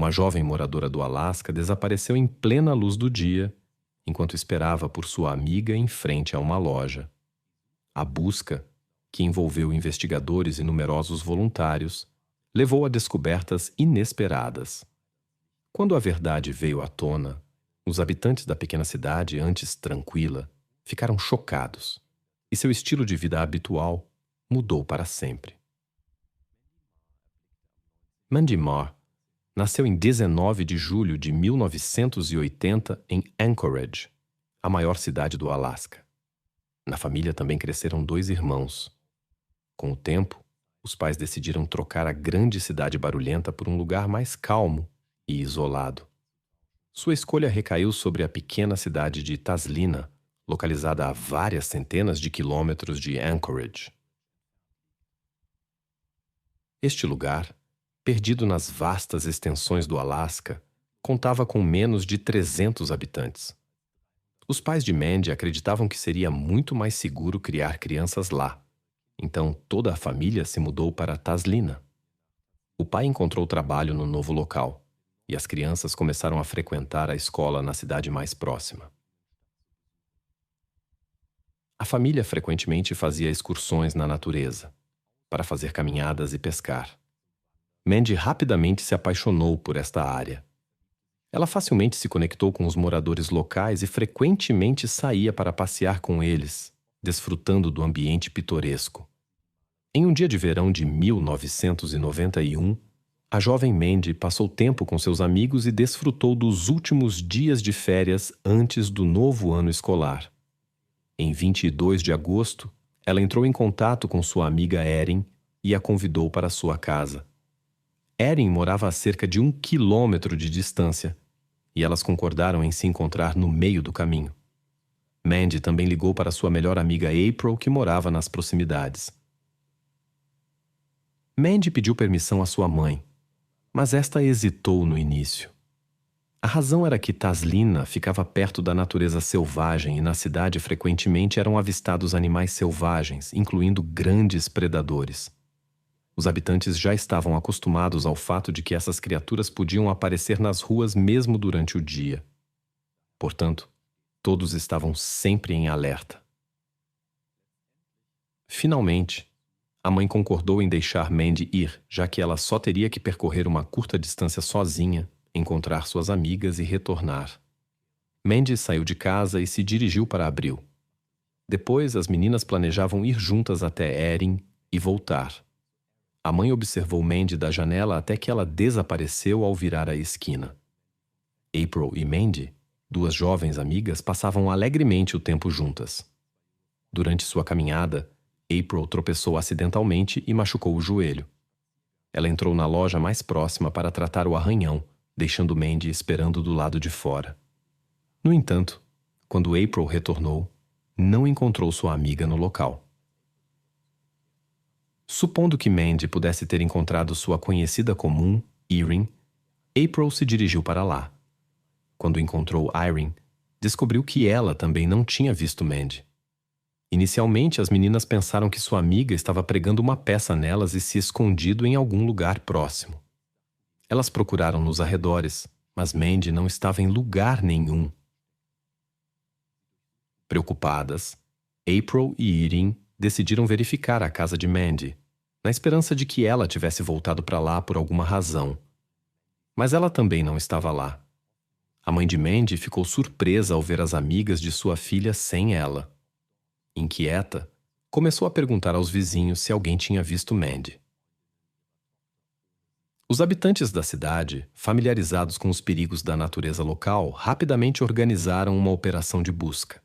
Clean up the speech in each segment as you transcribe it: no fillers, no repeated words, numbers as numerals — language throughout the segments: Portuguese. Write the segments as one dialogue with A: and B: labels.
A: Uma jovem moradora do Alasca desapareceu em plena luz do dia, enquanto esperava por sua amiga em frente a uma loja. A busca, que envolveu investigadores e numerosos voluntários, levou a descobertas inesperadas. Quando a verdade veio à tona, os habitantes da pequena cidade, antes tranquila, ficaram chocados, e seu estilo de vida habitual mudou para sempre. Mandy Marr nasceu em 19 de julho de 1980 em Anchorage, a maior cidade do Alasca. Na família também cresceram 2 irmãos. Com o tempo, os pais decidiram trocar a grande cidade barulhenta por um lugar mais calmo e isolado. Sua escolha recaiu sobre a pequena cidade de Taslina, localizada a várias centenas de quilômetros de Anchorage. Este lugar, perdido nas vastas extensões do Alasca, contava com menos de 300 habitantes. Os pais de Mandy acreditavam que seria muito mais seguro criar crianças lá, então toda a família se mudou para Taslina. O pai encontrou trabalho no novo local, e as crianças começaram a frequentar a escola na cidade mais próxima. A família frequentemente fazia excursões na natureza, para fazer caminhadas e pescar. Mandy rapidamente se apaixonou por esta área. Ela facilmente se conectou com os moradores locais e frequentemente saía para passear com eles, desfrutando do ambiente pitoresco. Em um dia de verão de 1991, a jovem Mandy passou tempo com seus amigos e desfrutou dos últimos dias de férias antes do novo ano escolar. Em 22 de agosto, ela entrou em contato com sua amiga Erin e a convidou para sua casa. Erin morava a cerca de 1 quilômetro de distância, e elas concordaram em se encontrar no meio do caminho. Mandy também ligou para sua melhor amiga April, que morava nas proximidades. Mandy pediu permissão à sua mãe, mas esta hesitou no início. A razão era que Taslina ficava perto da natureza selvagem e na cidade frequentemente eram avistados animais selvagens, incluindo grandes predadores. Os habitantes já estavam acostumados ao fato de que essas criaturas podiam aparecer nas ruas mesmo durante o dia. Portanto, todos estavam sempre em alerta. Finalmente, a mãe concordou em deixar Mandy ir, já que ela só teria que percorrer uma curta distância sozinha, encontrar suas amigas e retornar. Mandy saiu de casa e se dirigiu para Abril. Depois, as meninas planejavam ir juntas até Erin e voltar. A mãe observou Mandy da janela até que ela desapareceu ao virar a esquina. April e Mandy, 2 jovens amigas, passavam alegremente o tempo juntas. Durante sua caminhada, April tropeçou acidentalmente e machucou o joelho. Ela entrou na loja mais próxima para tratar o arranhão, deixando Mandy esperando do lado de fora. No entanto, quando April retornou, não encontrou sua amiga no local. Supondo que Mandy pudesse ter encontrado sua conhecida comum, Erin, April se dirigiu para lá. Quando encontrou Erin, descobriu que ela também não tinha visto Mandy. Inicialmente, as meninas pensaram que sua amiga estava pregando uma peça nelas e se escondido em algum lugar próximo. Elas procuraram nos arredores, mas Mandy não estava em lugar nenhum. Preocupadas, April e Erin decidiram verificar a casa de Mandy, na esperança de que ela tivesse voltado para lá por alguma razão. Mas ela também não estava lá. A mãe de Mandy ficou surpresa ao ver as amigas de sua filha sem ela. Inquieta, começou a perguntar aos vizinhos se alguém tinha visto Mandy. Os habitantes da cidade, familiarizados com os perigos da natureza local, rapidamente organizaram uma operação de busca.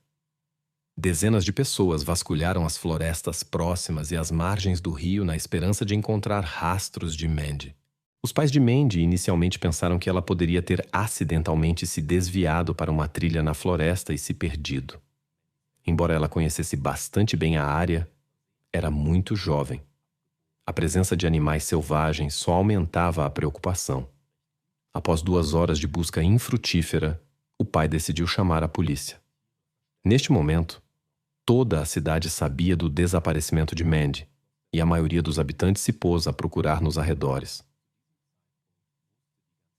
A: Dezenas de pessoas vasculharam as florestas próximas e as margens do rio na esperança de encontrar rastros de Mandy. Os pais de Mandy inicialmente pensaram que ela poderia ter acidentalmente se desviado para uma trilha na floresta e se perdido. Embora ela conhecesse bastante bem a área, era muito jovem. A presença de animais selvagens só aumentava a preocupação. Após 2 horas de busca infrutífera, o pai decidiu chamar a polícia. Neste momento, toda a cidade sabia do desaparecimento de Mandy, e a maioria dos habitantes se pôs a procurar nos arredores.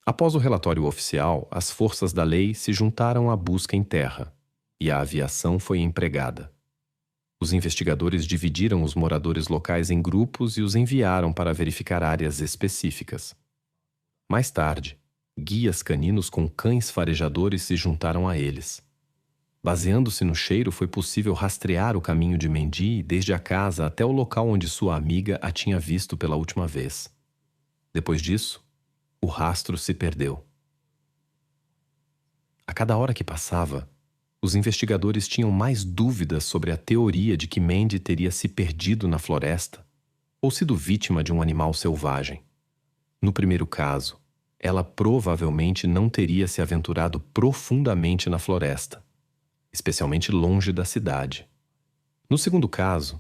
A: Após o relatório oficial, as forças da lei se juntaram à busca em terra e a aviação foi empregada. Os investigadores dividiram os moradores locais em grupos e os enviaram para verificar áreas específicas. Mais tarde, guias caninos com cães farejadores se juntaram a eles. Baseando-se no cheiro, foi possível rastrear o caminho de Mandy desde a casa até o local onde sua amiga a tinha visto pela última vez. Depois disso, o rastro se perdeu. A cada hora que passava, os investigadores tinham mais dúvidas sobre a teoria de que Mandy teria se perdido na floresta ou sido vítima de um animal selvagem. No primeiro caso, ela provavelmente não teria se aventurado profundamente na floresta, especialmente longe da cidade. No segundo caso,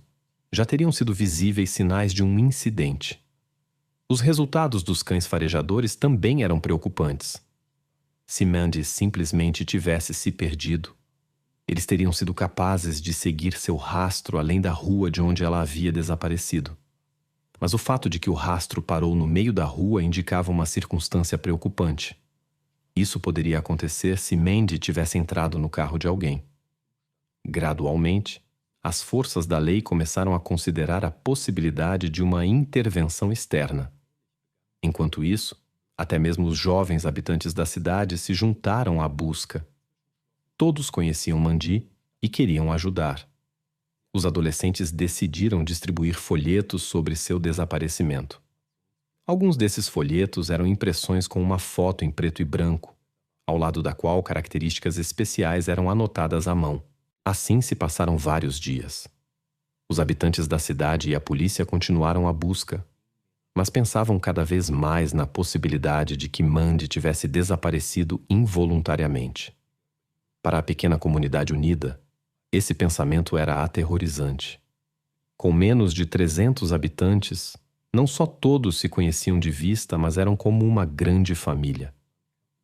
A: já teriam sido visíveis sinais de um incidente. Os resultados dos cães farejadores também eram preocupantes. Se Mandy simplesmente tivesse se perdido, eles teriam sido capazes de seguir seu rastro além da rua de onde ela havia desaparecido. Mas o fato de que o rastro parou no meio da rua indicava uma circunstância preocupante. Isso poderia acontecer se Mandy tivesse entrado no carro de alguém. Gradualmente, as forças da lei começaram a considerar a possibilidade de uma intervenção externa. Enquanto isso, até mesmo os jovens habitantes da cidade se juntaram à busca. Todos conheciam Mandy e queriam ajudar. Os adolescentes decidiram distribuir folhetos sobre seu desaparecimento. Alguns desses folhetos eram impressões com uma foto em preto e branco, ao lado da qual características especiais eram anotadas à mão. Assim se passaram vários dias. Os habitantes da cidade e a polícia continuaram a busca, mas pensavam cada vez mais na possibilidade de que Mandy tivesse desaparecido involuntariamente. Para a pequena comunidade unida, esse pensamento era aterrorizante. Com menos de 300 habitantes, não só todos se conheciam de vista, mas eram como uma grande família.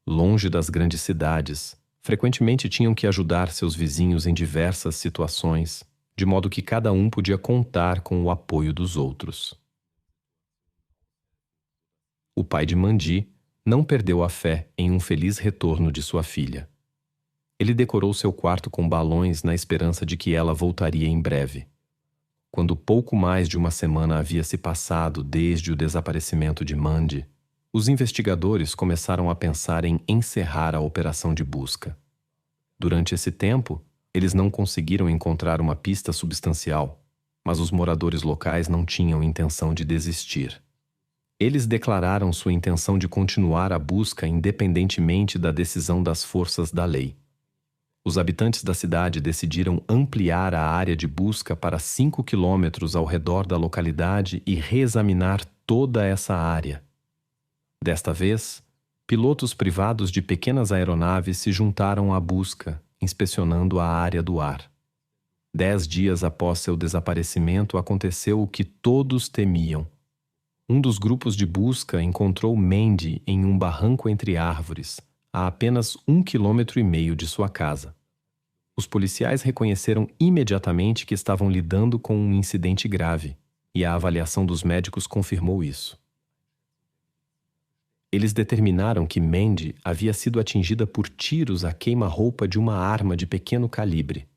A: Longe das grandes cidades, frequentemente tinham que ajudar seus vizinhos em diversas situações, de modo que cada um podia contar com o apoio dos outros. O pai de Mandy não perdeu a fé em um feliz retorno de sua filha. Ele decorou seu quarto com balões na esperança de que ela voltaria em breve. Quando pouco mais de uma semana havia se passado desde o desaparecimento de Mandy, os investigadores começaram a pensar em encerrar a operação de busca. Durante esse tempo, eles não conseguiram encontrar uma pista substancial, mas os moradores locais não tinham intenção de desistir. Eles declararam sua intenção de continuar a busca independentemente da decisão das forças da lei. Os habitantes da cidade decidiram ampliar a área de busca para 5 quilômetros ao redor da localidade e reexaminar toda essa área. Desta vez, pilotos privados de pequenas aeronaves se juntaram à busca, inspecionando a área do ar. 10 dias após seu desaparecimento, aconteceu o que todos temiam. Um dos grupos de busca encontrou Mandy em um barranco entre árvores, a apenas 1,5 km de sua casa. Os policiais reconheceram imediatamente que estavam lidando com um incidente grave, e a avaliação dos médicos confirmou isso. Eles determinaram que Mandy havia sido atingida por tiros a queima-roupa de uma arma de pequeno calibre.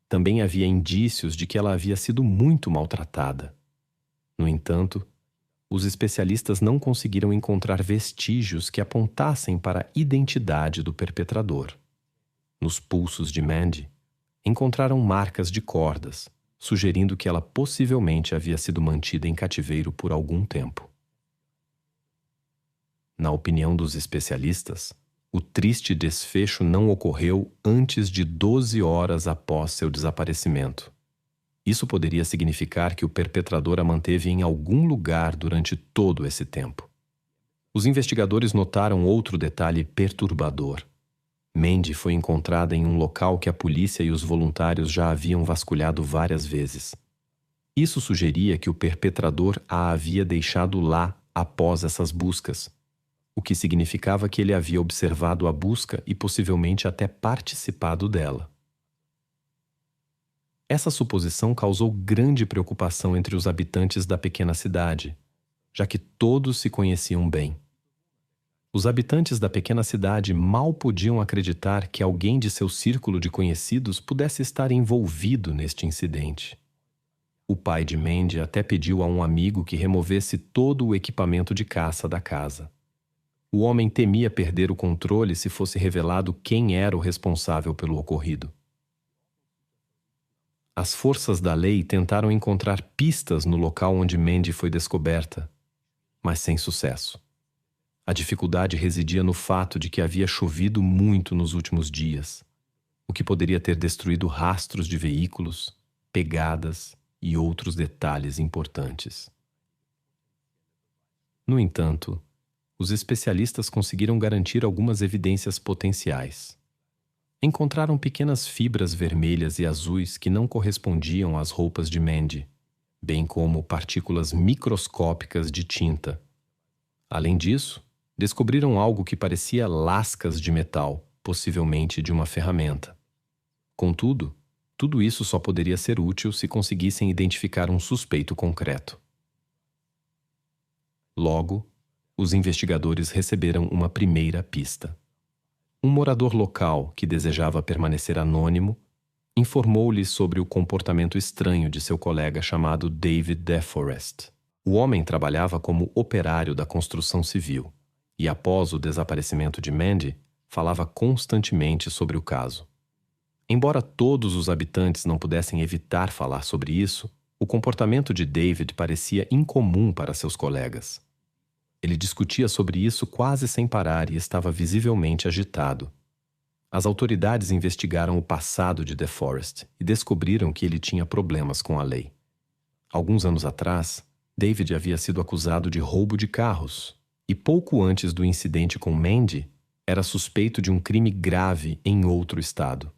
A: Também havia indícios de que ela havia sido muito maltratada. No entanto, os especialistas não conseguiram encontrar vestígios que apontassem para a identidade do perpetrador. Nos pulsos de Mandy, encontraram marcas de cordas, sugerindo que ela possivelmente havia sido mantida em cativeiro por algum tempo. Na opinião dos especialistas, o triste desfecho não ocorreu antes de 12 horas após seu desaparecimento. Isso poderia significar que o perpetrador a manteve em algum lugar durante todo esse tempo. Os investigadores notaram outro detalhe perturbador. Mandy foi encontrada em um local que a polícia e os voluntários já haviam vasculhado várias vezes. Isso sugeria que o perpetrador a havia deixado lá após essas buscas, o que significava que ele havia observado a busca e possivelmente até participado dela. Essa suposição causou grande preocupação entre os habitantes da pequena cidade, já que todos se conheciam bem. Os habitantes da pequena cidade mal podiam acreditar que alguém de seu círculo de conhecidos pudesse estar envolvido neste incidente. O pai de Mandy até pediu a um amigo que removesse todo o equipamento de caça da casa. O homem temia perder o controle se fosse revelado quem era o responsável pelo ocorrido. As forças da lei tentaram encontrar pistas no local onde Mandy foi descoberta, mas sem sucesso. A dificuldade residia no fato de que havia chovido muito nos últimos dias, o que poderia ter destruído rastros de veículos, pegadas e outros detalhes importantes. No entanto, os especialistas conseguiram garantir algumas evidências potenciais. Encontraram pequenas fibras vermelhas e azuis que não correspondiam às roupas de Mandy, bem como partículas microscópicas de tinta. Além disso, descobriram algo que parecia lascas de metal, possivelmente de uma ferramenta. Contudo, tudo isso só poderia ser útil se conseguissem identificar um suspeito concreto. Logo, os investigadores receberam uma primeira pista. Um morador local, que desejava permanecer anônimo, informou-lhe sobre o comportamento estranho de seu colega chamado David DeForest. O homem trabalhava como operário da construção civil e, após o desaparecimento de Mandy, falava constantemente sobre o caso. Embora todos os habitantes não pudessem evitar falar sobre isso, o comportamento de David parecia incomum para seus colegas. Ele discutia sobre isso quase sem parar e estava visivelmente agitado. As autoridades investigaram o passado de DeForest e descobriram que ele tinha problemas com a lei. Alguns anos atrás, David havia sido acusado de roubo de carros e pouco antes do incidente com Mandy, era suspeito de um crime grave em outro estado.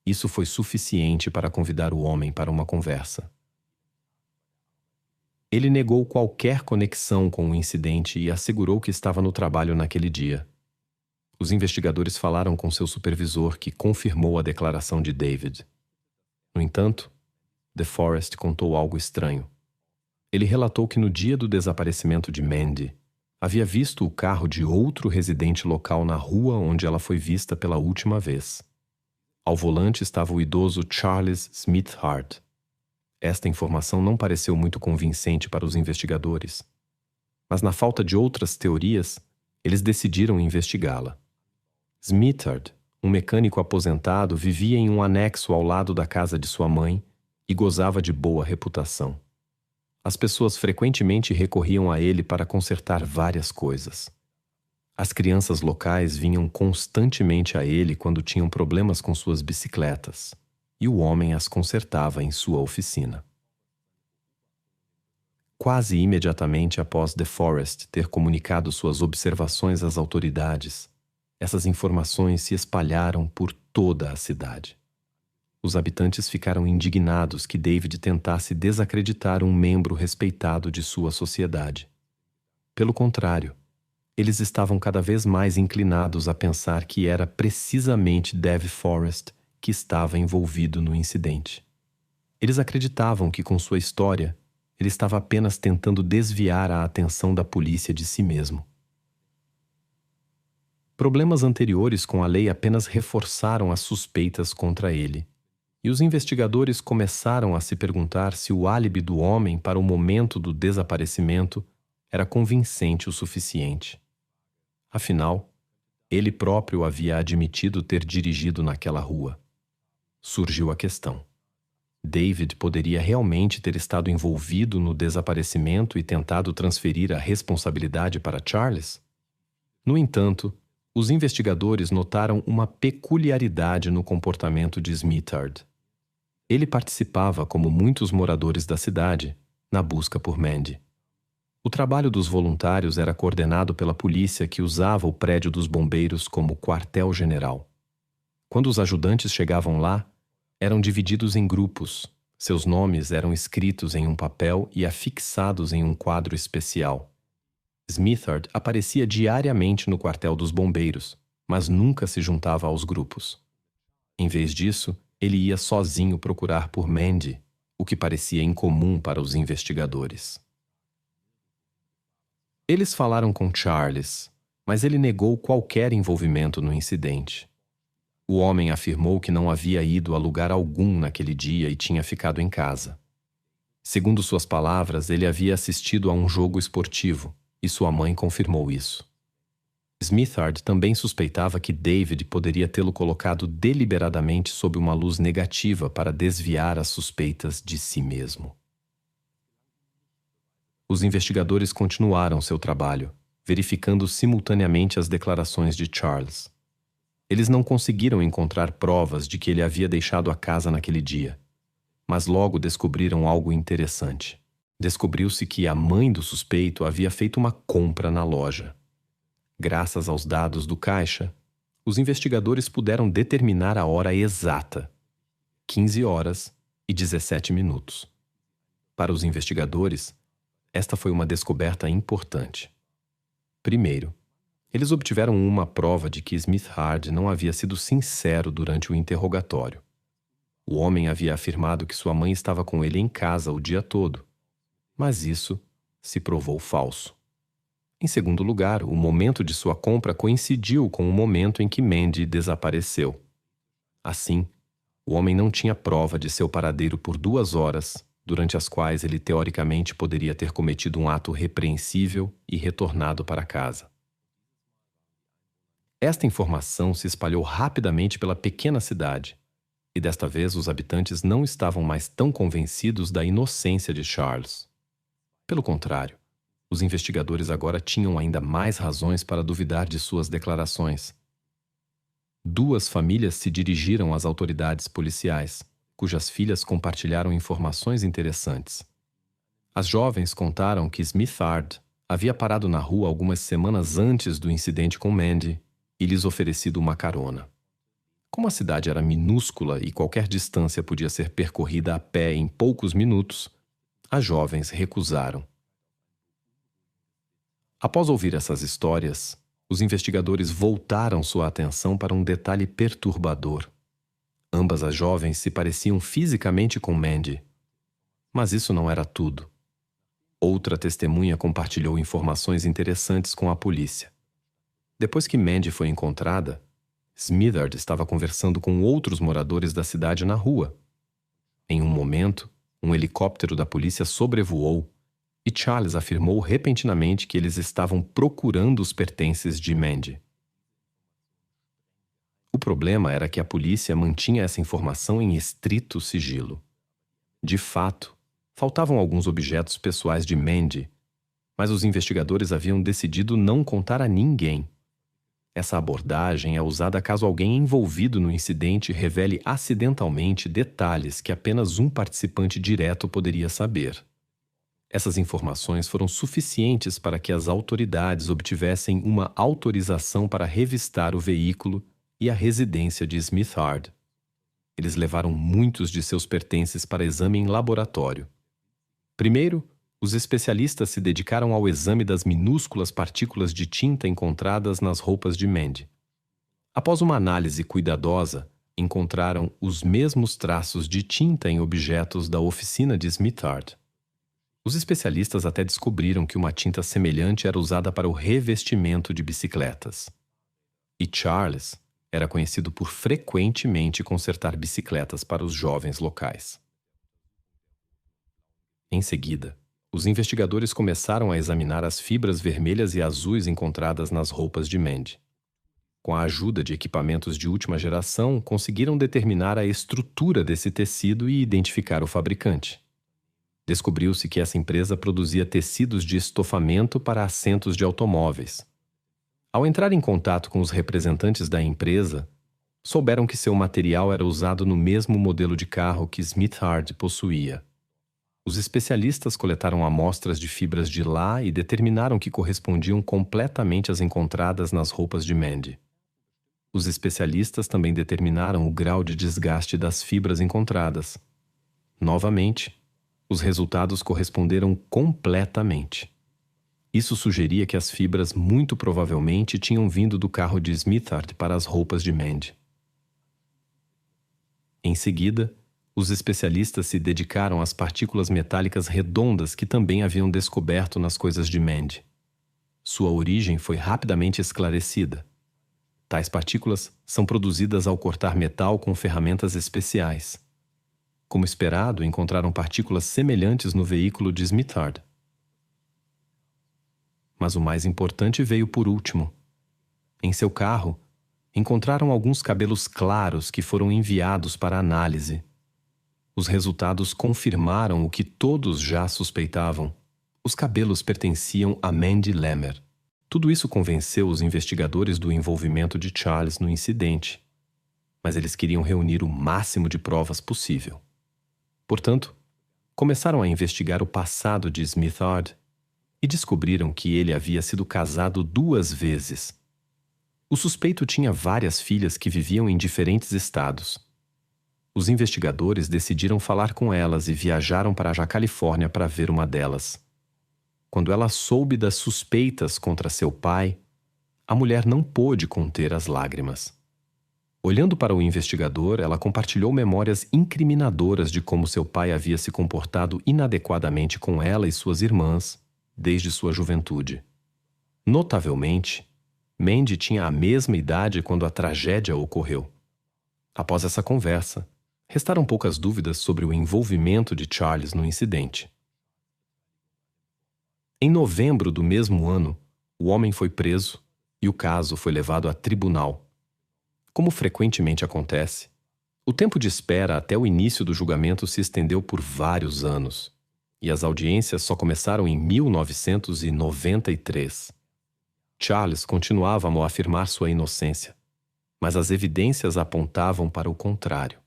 A: Isso foi suficiente para convidar o homem para uma conversa. Ele negou qualquer conexão com o incidente e assegurou que estava no trabalho naquele dia. Os investigadores falaram com seu supervisor, que confirmou a declaração de David. No entanto, DeForest contou algo estranho. Ele relatou que no dia do desaparecimento de Mandy, havia visto o carro de outro residente local na rua onde ela foi vista pela última vez. Ao volante estava o idoso Charles Smithard. Esta informação não pareceu muito convincente para os investigadores, mas na falta de outras teorias, eles decidiram investigá-la. Smithard, um mecânico aposentado, vivia em um anexo ao lado da casa de sua mãe e gozava de boa reputação. As pessoas frequentemente recorriam a ele para consertar várias coisas. As crianças locais vinham constantemente a ele quando tinham problemas com suas bicicletas, e o homem as consertava em sua oficina. Quase imediatamente após DeForest ter comunicado suas observações às autoridades, essas informações se espalharam por toda a cidade. Os habitantes ficaram indignados que David tentasse desacreditar um membro respeitado de sua sociedade. Pelo contrário, eles estavam cada vez mais inclinados a pensar que era precisamente DeForest que estava envolvido no incidente. Eles acreditavam que, com sua história, ele estava apenas tentando desviar a atenção da polícia de si mesmo. Problemas anteriores com a lei apenas reforçaram as suspeitas contra ele, e os investigadores começaram a se perguntar se o álibi do homem para o momento do desaparecimento era convincente o suficiente. Afinal, ele próprio havia admitido ter dirigido naquela rua. Surgiu a questão. David poderia realmente ter estado envolvido no desaparecimento e tentado transferir a responsabilidade para Charles? No entanto, os investigadores notaram uma peculiaridade no comportamento de Smithard. Ele participava, como muitos moradores da cidade, na busca por Mandy. O trabalho dos voluntários era coordenado pela polícia, que usava o prédio dos bombeiros como quartel-general. Quando os ajudantes chegavam lá, eram divididos em grupos. Seus nomes eram escritos em um papel e afixados em um quadro especial. Smithard aparecia diariamente no quartel dos bombeiros, mas nunca se juntava aos grupos. Em vez disso, ele ia sozinho procurar por Mandy, o que parecia incomum para os investigadores. Eles falaram com Charles, mas ele negou qualquer envolvimento no incidente. O homem afirmou que não havia ido a lugar algum naquele dia e tinha ficado em casa. Segundo suas palavras, ele havia assistido a um jogo esportivo, e sua mãe confirmou isso. Smithard também suspeitava que David poderia tê-lo colocado deliberadamente sob uma luz negativa para desviar as suspeitas de si mesmo. Os investigadores continuaram seu trabalho, verificando simultaneamente as declarações de Charles. Eles não conseguiram encontrar provas de que ele havia deixado a casa naquele dia, mas logo descobriram algo interessante. Descobriu-se que a mãe do suspeito havia feito uma compra na loja. Graças aos dados do caixa, os investigadores puderam determinar a hora exata, 15 horas e 17 minutos. Para os investigadores, esta foi uma descoberta importante. Primeiro, eles obtiveram uma prova de que Smithard não havia sido sincero durante o interrogatório. O homem havia afirmado que sua mãe estava com ele em casa o dia todo, mas isso se provou falso. Em segundo lugar, o momento de sua compra coincidiu com o momento em que Mandy desapareceu. Assim, o homem não tinha prova de seu paradeiro por 2 horas, durante as quais ele teoricamente poderia ter cometido um ato repreensível e retornado para casa. Esta informação se espalhou rapidamente pela pequena cidade, e desta vez os habitantes não estavam mais tão convencidos da inocência de Charles. Pelo contrário, os investigadores agora tinham ainda mais razões para duvidar de suas declarações. 2 famílias se dirigiram às autoridades policiais, cujas filhas compartilharam informações interessantes. As jovens contaram que Smithard havia parado na rua algumas semanas antes do incidente com Mandy e lhes oferecido uma carona. Como a cidade era minúscula e qualquer distância podia ser percorrida a pé em poucos minutos, as jovens recusaram. Após ouvir essas histórias, os investigadores voltaram sua atenção para um detalhe perturbador. Ambas as jovens se pareciam fisicamente com Mandy. Mas isso não era tudo. Outra testemunha compartilhou informações interessantes com a polícia. Depois que Mandy foi encontrada, Smithard estava conversando com outros moradores da cidade na rua. Em um momento, um helicóptero da polícia sobrevoou e Charles afirmou repentinamente que eles estavam procurando os pertences de Mandy. O problema era que a polícia mantinha essa informação em estrito sigilo. De fato, faltavam alguns objetos pessoais de Mandy, mas os investigadores haviam decidido não contar a ninguém. Essa abordagem é usada caso alguém envolvido no incidente revele acidentalmente detalhes que apenas um participante direto poderia saber. Essas informações foram suficientes para que as autoridades obtivessem uma autorização para revistar o veículo e a residência de Smithard. Eles levaram muitos de seus pertences para exame em laboratório. Primeiro, os especialistas se dedicaram ao exame das minúsculas partículas de tinta encontradas nas roupas de Mandy. Após uma análise cuidadosa, encontraram os mesmos traços de tinta em objetos da oficina de Smithard. Os especialistas até descobriram que uma tinta semelhante era usada para o revestimento de bicicletas. E Charles era conhecido por frequentemente consertar bicicletas para os jovens locais. Em seguida, os investigadores começaram a examinar as fibras vermelhas e azuis encontradas nas roupas de Mandy. Com a ajuda de equipamentos de última geração, conseguiram determinar a estrutura desse tecido e identificar o fabricante. Descobriu-se que essa empresa produzia tecidos de estofamento para assentos de automóveis. Ao entrar em contato com os representantes da empresa, souberam que seu material era usado no mesmo modelo de carro que Smithard possuía. Os especialistas coletaram amostras de fibras de lã e determinaram que correspondiam completamente às encontradas nas roupas de Mandy. Os especialistas também determinaram o grau de desgaste das fibras encontradas. Novamente, os resultados corresponderam completamente. Isso sugeria que as fibras muito provavelmente tinham vindo do carro de Smithard para as roupas de Mandy. Em seguida, os especialistas se dedicaram às partículas metálicas redondas que também haviam descoberto nas coisas de Mandy. sua origem foi rapidamente esclarecida. Tais partículas são produzidas ao cortar metal com ferramentas especiais. Como esperado, encontraram partículas semelhantes no veículo de Smithard. Mas o mais importante veio por último. Em seu carro, encontraram alguns cabelos claros que foram enviados para análise. Os resultados confirmaram o que todos já suspeitavam. Os cabelos pertenciam a Mandy Lemmer. Tudo isso convenceu os investigadores do envolvimento de Charles no incidente, mas eles queriam reunir o máximo de provas possível. Portanto, começaram a investigar o passado de Smithard e descobriram que ele havia sido casado 2 vezes. O suspeito tinha várias filhas que viviam em diferentes estados. Os investigadores decidiram falar com elas e viajaram para a Califórnia para ver uma delas. Quando ela soube das suspeitas contra seu pai, a mulher não pôde conter as lágrimas. Olhando para o investigador, ela compartilhou memórias incriminadoras de como seu pai havia se comportado inadequadamente com ela e suas irmãs desde sua juventude. Notavelmente, Mandy tinha a mesma idade quando a tragédia ocorreu. Após essa conversa, restaram poucas dúvidas sobre o envolvimento de Charles no incidente. Em novembro do mesmo ano, o homem foi preso e o caso foi levado a tribunal. Como frequentemente acontece, o tempo de espera até o início do julgamento se estendeu por vários anos, e as audiências só começaram em 1993. Charles continuava a afirmar sua inocência, mas as evidências apontavam para o contrário.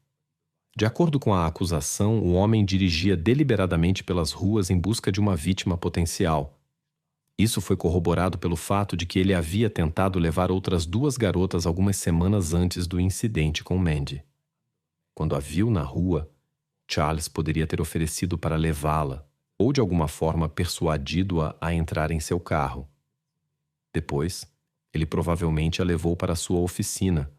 A: De acordo com a acusação, o homem dirigia deliberadamente pelas ruas em busca de uma vítima potencial. Isso foi corroborado pelo fato de que ele havia tentado levar outras 2 garotas algumas semanas antes do incidente com Mandy. Quando a viu na rua, Charles poderia ter oferecido para levá-la ou de alguma forma persuadido-a a entrar em seu carro. Depois, ele provavelmente a levou para sua oficina,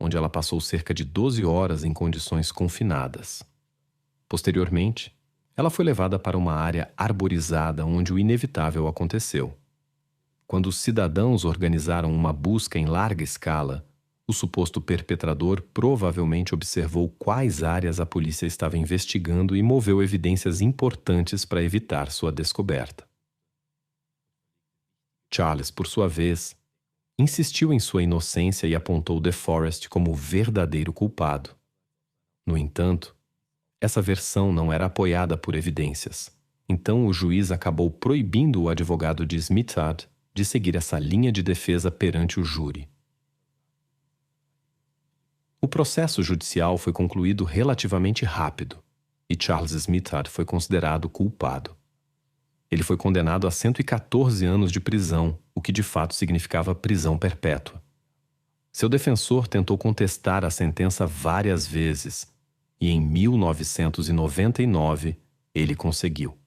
A: onde ela passou cerca de 12 horas em condições confinadas. Posteriormente, ela foi levada para uma área arborizada onde o inevitável aconteceu. Quando os cidadãos organizaram uma busca em larga escala, o suposto perpetrador provavelmente observou quais áreas a polícia estava investigando e moveu evidências importantes para evitar sua descoberta. Charles, por sua vez, insistiu em sua inocência e apontou DeForest como o verdadeiro culpado. No entanto, essa versão não era apoiada por evidências. Então o juiz acabou proibindo o advogado de Smithard de seguir essa linha de defesa perante o júri. O processo judicial foi concluído relativamente rápido e Charles Smithard foi considerado culpado. Ele foi condenado a 114 anos de prisão, o que de fato significava prisão perpétua. Seu defensor tentou contestar a sentença várias vezes e em 1999 ele conseguiu.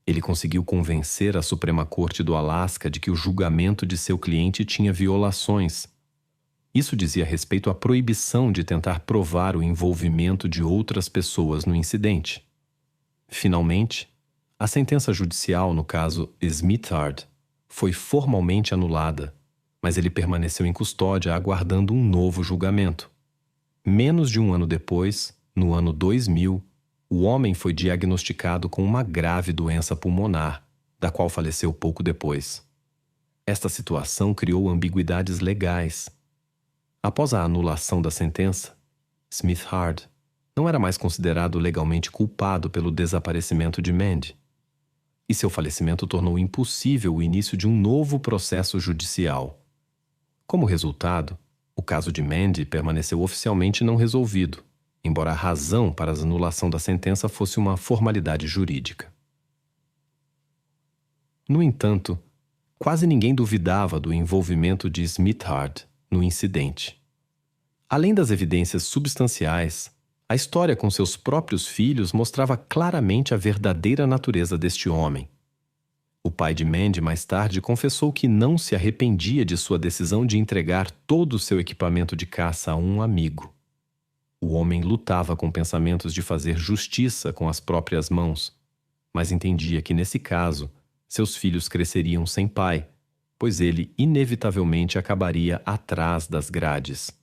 A: Ele conseguiu convencer a Suprema Corte do Alasca de que o julgamento de seu cliente tinha violações. Isso dizia respeito à proibição de tentar provar o envolvimento de outras pessoas no incidente. Finalmente, a sentença judicial no caso Smithard foi formalmente anulada, mas ele permaneceu em custódia aguardando um novo julgamento. Menos de um ano depois, no ano 2000, o homem foi diagnosticado com uma grave doença pulmonar, da qual faleceu pouco depois. Esta situação criou ambiguidades legais. Após a anulação da sentença, Smithard não era mais considerado legalmente culpado pelo desaparecimento de Mandy, e seu falecimento tornou impossível o início de um novo processo judicial. Como resultado, o caso de Mandy permaneceu oficialmente não resolvido, embora a razão para a anulação da sentença fosse uma formalidade jurídica. No entanto, quase ninguém duvidava do envolvimento de Smithard no incidente. Além das evidências substanciais, a história com seus próprios filhos mostrava claramente a verdadeira natureza deste homem. O pai de Mandy mais tarde confessou que não se arrependia de sua decisão de entregar todo o seu equipamento de caça a um amigo. O homem lutava com pensamentos de fazer justiça com as próprias mãos, mas entendia que, nesse caso, seus filhos cresceriam sem pai pois ele inevitavelmente acabaria atrás das grades.